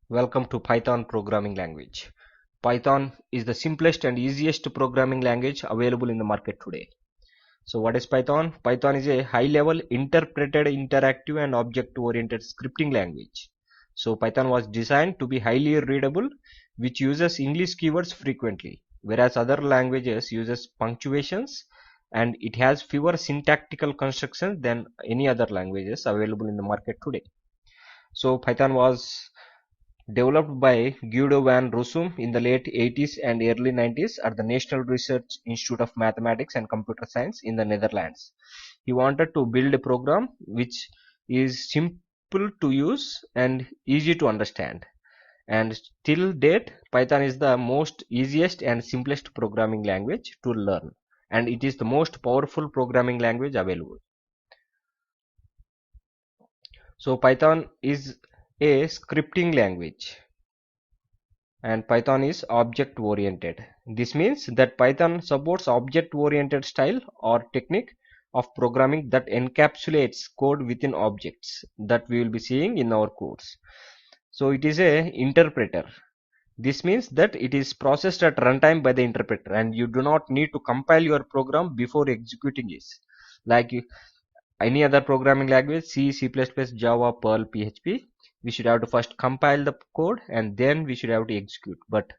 Welcome to Python programming language. Python is the simplest and easiest programming language available in the market today. So what is Python? Python is a high-level interpreted, interactive and object-oriented scripting language. So Python was designed to be highly readable, which uses English keywords frequently, whereas other languages uses punctuations, and it has fewer syntactical constructions than any other languages available in the market today. So Python was developed by Guido van Rossum in the late 80s and early 90s at the National Research Institute of Mathematics and Computer Science in the Netherlands. He wanted to build a program which is simple to use and easy to understand. And till date, Python is the most easiest and simplest programming language to learn. And it is the most powerful programming language available. So Python is a scripting language and Python is object oriented. This means that Python supports object oriented style or technique of programming that encapsulates code within objects that we will be seeing in our course. So it is a interpreter. This means that it is processed at runtime by the interpreter and you do not need to compile your program before executing it. Like any other programming language, C, C++, Java, Perl, PHP, we should have to first compile the code and then we should have to execute. But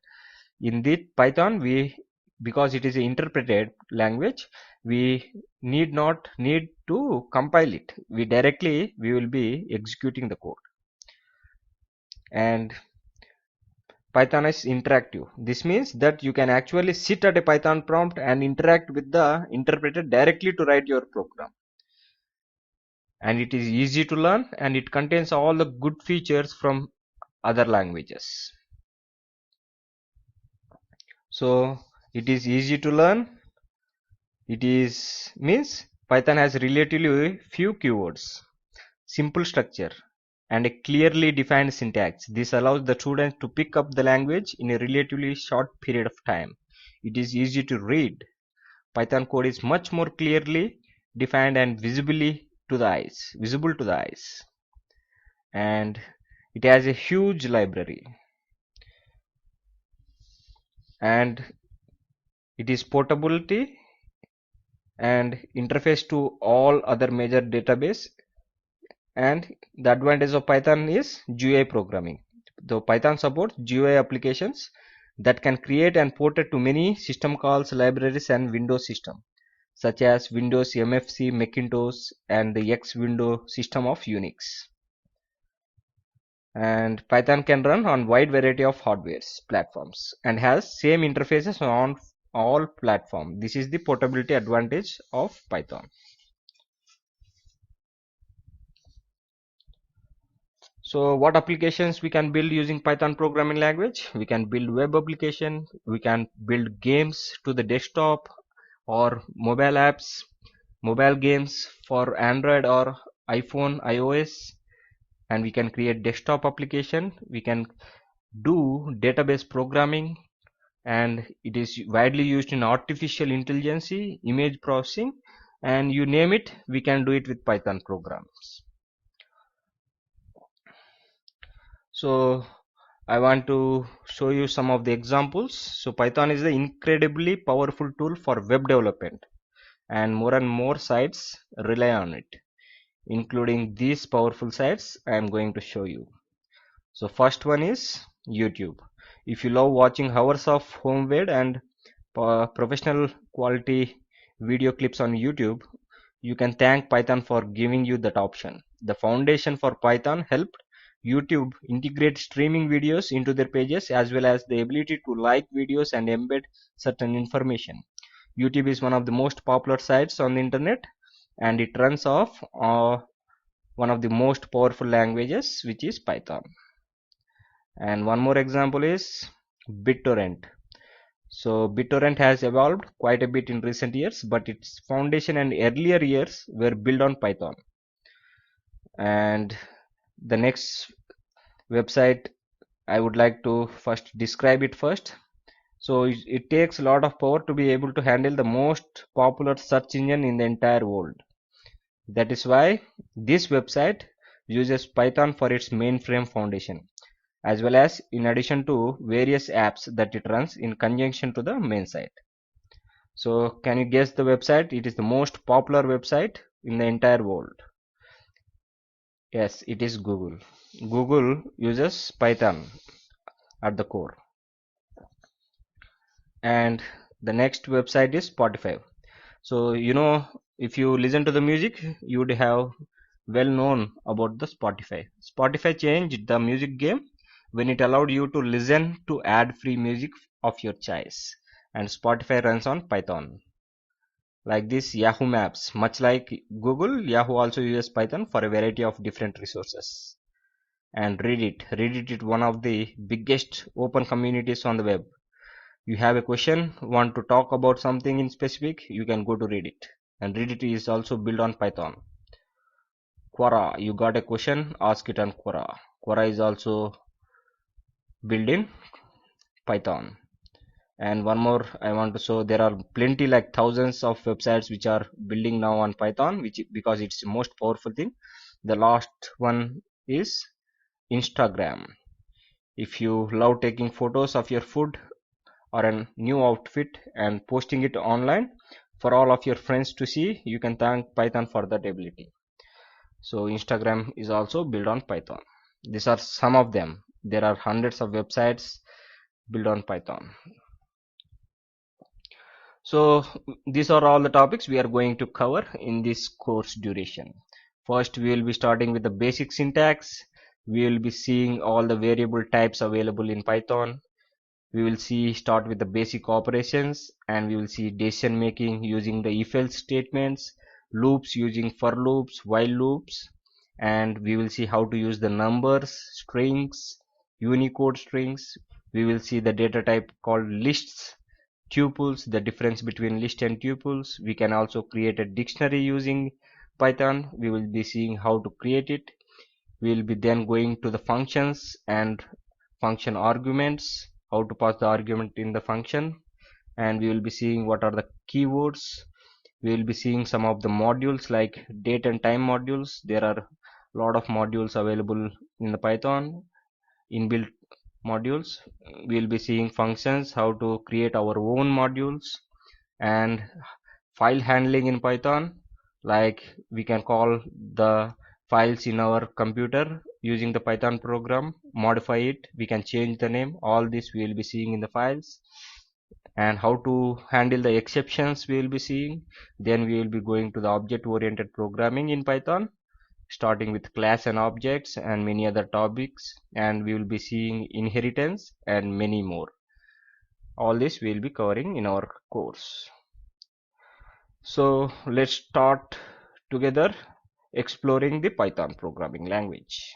in this Python, because it is an interpreted language, we not need to compile it. We will be executing the code. And Python is interactive. This means that you can actually sit at a Python prompt and interact with the interpreter directly to write your program. And it is easy to learn and it contains all the good features from other languages. So it is easy to learn. It is means Python has relatively few keywords, simple structure and a clearly defined syntax. This allows the students to pick up the language in a relatively short period of time. It is easy to read. Python code is much more clearly defined and visible to the eyes. And it has a huge library. And it is portability and interface to all other major database. And the advantage of Python is GUI programming. The Python supports GUI applications that can create and port it to many system calls, libraries and Windows system, such as Windows MFC, Macintosh and the X window system of Unix. And Python can run on wide variety of hardwares platforms and has same interfaces on all platforms. This is the portability advantage of Python. So what applications we can build using Python programming language? We can build web application, we can build games to the desktop or mobile apps, mobile games for Android or iPhone, iOS, and we can create desktop application. We can do database programming, and it is widely used in artificial intelligence, image processing, and you name it, we can do it with Python programs. So I want to show you some of the examples. So Python is an incredibly powerful tool for web development and more sites rely on it, including these powerful sites I am going to show you. So first one is YouTube. If you love watching hours of homemade and professional quality video clips on YouTube, you can thank Python for giving you that option. The foundation for Python helped YouTube integrate streaming videos into their pages as well as the ability to like videos and embed certain information. YouTube is one of the most popular sites on the internet and it runs off one of the most powerful languages, which is Python. And one more example is BitTorrent. So BitTorrent has evolved quite a bit in recent years, but its foundation and earlier years were built on Python. And the next website I would like to first describe it first. So it takes a lot of power to be able to handle the most popular search engine in the entire world. That is why this website uses Python for its mainframe foundation. as well as in addition to various apps that it runs in conjunction to the main site. So can you guess the website? It is the most popular website in the entire world. Yes, it is Google. Google uses Python at the core. And the next website is Spotify. So if you listen to the music, you would have well known about the Spotify. Spotify changed the music game when it allowed you to listen to ad-free music of your choice, and Spotify runs on Python. Like this, Yahoo Maps, much like Google, Yahoo also uses Python for a variety of different resources. And Reddit is one of the biggest open communities on the web. You have a question, want to talk about something in specific, you can go to Reddit. And Reddit is also built on Python. Quora, you got a question, ask it on Quora. Quora is also built in Python. And one more I want to show, there are plenty, like thousands of websites which are building now on Python, because it's the most powerful thing. The last one is Instagram. If you love taking photos of your food or a new outfit and posting it online for all of your friends to see, you can thank Python for that ability. So Instagram is also built on Python. These are some of them. There are hundreds of websites built on Python. So these are all the topics we are going to cover in this course duration. First, we will be starting with the basic syntax. We will be seeing all the variable types available in Python. We will start with the basic operations, and we will see decision making using the if-else statements, loops using for loops, while loops, and we will see how to use the numbers, strings, Unicode strings. We will see the data type called lists, tuples, the difference between list and tuples. We can also create a dictionary using Python. We will be seeing how to create it. We will be then going to the functions and function arguments, how to pass the argument in the function, and we will be seeing what are the keywords. We will be seeing some of the modules like date and time modules. There are a lot of modules available in the Python, inbuilt modules. We will be seeing functions, how to create our own modules, and file handling in Python, like we can call the files in our computer using the Python program, modify it, we can change the name. All this we will be seeing in the files, and how to handle the exceptions we will be seeing. Then we will be going to the object oriented programming in Python, starting with class and objects and many other topics, and we will be seeing inheritance and many more. All this we will be covering in our course. So let's start together exploring the Python programming language.